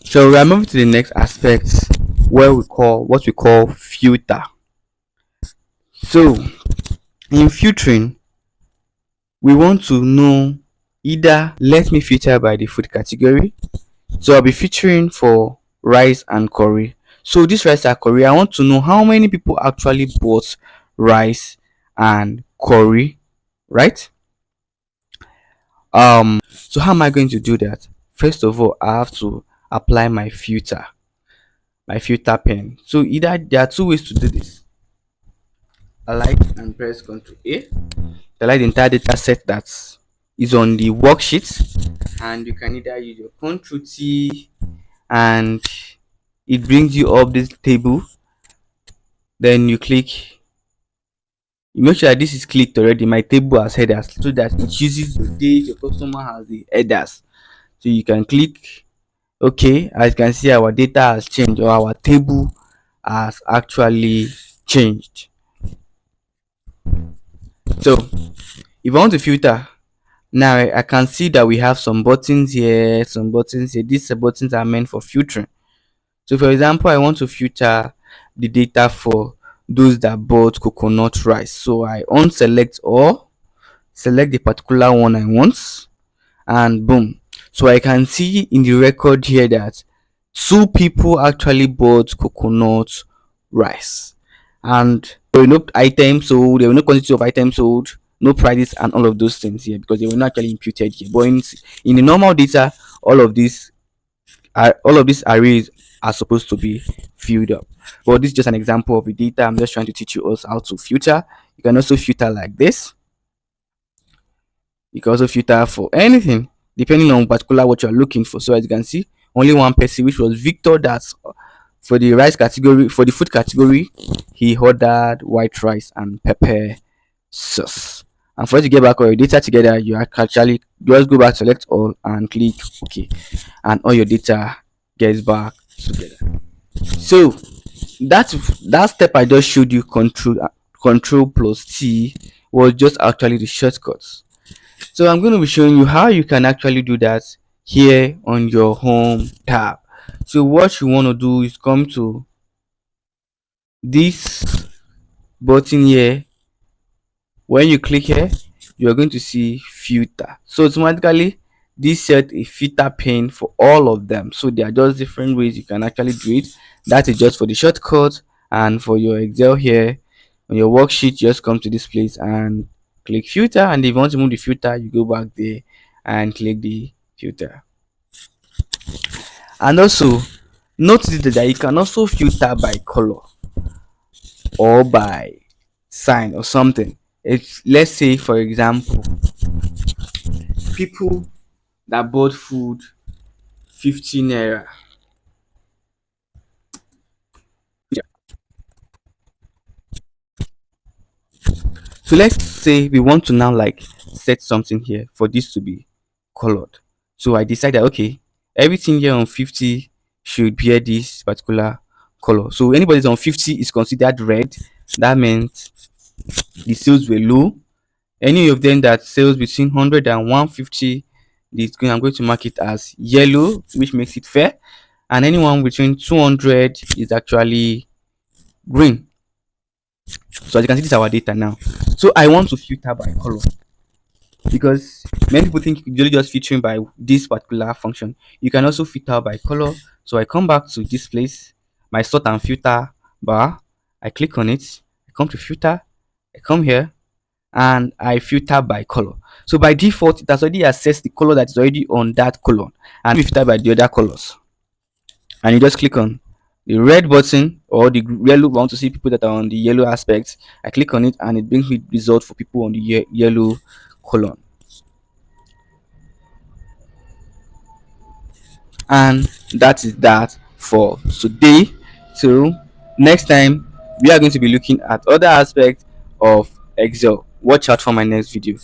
So we are moving to the next aspect where we call what we call filter. So in filtering, we want to know either let me filter by the food category. So I'll be filtering for rice and curry. So this rice and curry, I want to know how many people actually bought rice and curry, right? So how am I going to do that? First of all, I have to apply my filter pen. So either there are two ways to do this. Alight and press Ctrl A. Select the entire data set that is on the worksheet, and you can either use your Ctrl T and it brings you up this table. Then you click, you make sure that this is clicked already. My table has headers so that it uses the date your customer has the headers. So you can click OK. As you can see, our data has changed, or our table has actually changed. So if I want to filter, now I can see that we have some buttons here, some buttons here. These buttons are meant for filtering. So for example, I want to filter the data for those that bought coconut rice. So I unselect all, select the particular one I want, and boom. So I can see in the record here that two people actually bought coconut rice, and there were no items sold, there were no quantity of items sold, no prices, and all of those things here because they were not actually imputed here. But in the normal data, all of these all of these arrays are supposed to be filled up. But this is just an example of the data. I'm just trying to teach you also how to filter. You can also filter like this. You can also filter for anything depending on particular what you're looking for. So as you can see, only one person, which was Victor, that's for the rice category. For the food category, he ordered white rice and pepper sauce. And for you to get back all your data together, you actually just go back, select all, and click OK, and all your data gets back together. So that that step I just showed you, control plus T, was just actually the shortcuts. So I'm going to be showing you how you can actually do that here on your home tab. So what you want to do is come to this button here. When you click here, you are going to see filter. So automatically this set a filter pane for all of them. So there are just different ways you can actually do it. That is just for the shortcut, and for your Excel here on your worksheet, just come to this place and click filter, and if you want to move the filter, you go back there and click the filter. And also notice that you can also filter by color or by sign or something. It's, let's say for example, people that bought food 15 naira. Yeah. So let's say we want to now like set something here for this to be colored. So I decided, okay, everything here on 50 should bear this particular color. So anybody on 50 is considered red. That means the sales were low. Any of them that sells between 100 and 150, I'm going to mark it as yellow, which makes it fair. And anyone between 200 is actually green. So as you can see, this is our data now. So I want to filter by color because many people think you're really just filtering by this particular function. You can also filter by color. So I come back to this place, my sort and filter bar. I click on it. I come to filter. I come here and I filter by color. So by default, it has already assessed the color that is already on that column, and we filter by the other colors. And you just click on the red button or the yellow. Want to see people that are on the yellow aspect. I click on it and it brings me result for people on the yellow column. And that is that for today. So next time we are going to be looking at other aspects of Excel. Watch out for my next video.